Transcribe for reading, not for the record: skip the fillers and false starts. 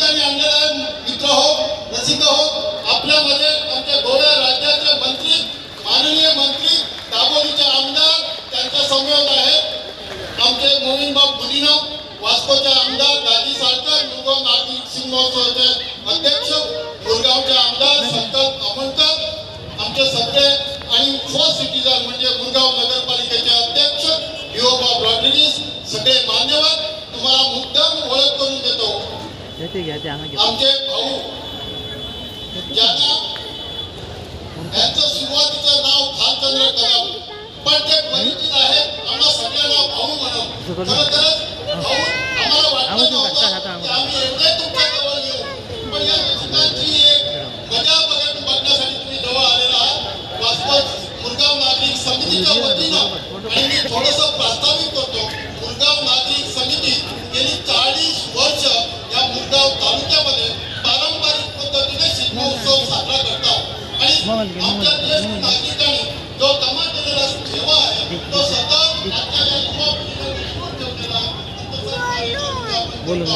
ठिकाणी आणलेला आहे मित्र हो, रसिक हो, आपल्यामध्ये आमच्या गोव्या राज्याचे मंत्री, माननीय मंत्री, दापोलीचे आमदार, त्यांचा संयोग आहे आमचे मोमीनबाब गुदिना, वास्कोचे आमदार दाजी साळकर, मुरगाव नागरिक सिंह महोत्सवाचे अध्यक्ष, मुरगावचे आमदार संकल्प अमोणकर, आमचे सगळे आणि फर्स्ट सिटीजन म्हणजे मुरगाव नगरपालिकेचे अध्यक्ष युवबाब रॉड्रिगीस, सगळे मान्यवर, तुम्हाला मुद्दाम ओळख करून देतो. आमचे भाऊ ज्यांना यांचं सुरुवातीचं नाव भालचंद्र कदम, पण ते परिचित आहे आम्हाला सगळ्यांना भाऊ म्हणून. खरंच भाऊ आम्हाला वाटलं नव्हतं की आम्ही एवढे तुमच्या जवळ येऊ, पण या ठिकाणची एक मजा बघण्यासाठी तुम्ही जवळ आलेला आहात. वास्तव मुरगाव नागरिक समितीच्या वतीनं आणि मी थोडंसं प्रस्तावित करतो. मुरगाव नागरिक समिती गेली 40 वर्ष या मुरगाव तालुक्यामध्ये पारंपरिक पद्धतीने शिल्पोत्सव साजरा करतात आणि आमच्या ज्येष्ठ नागरिकांनी जो जमा केलेला ठेवा आहे तो सतत आजच्या युवा पिढीने विसरून ठेवलेला आहे. म्हणून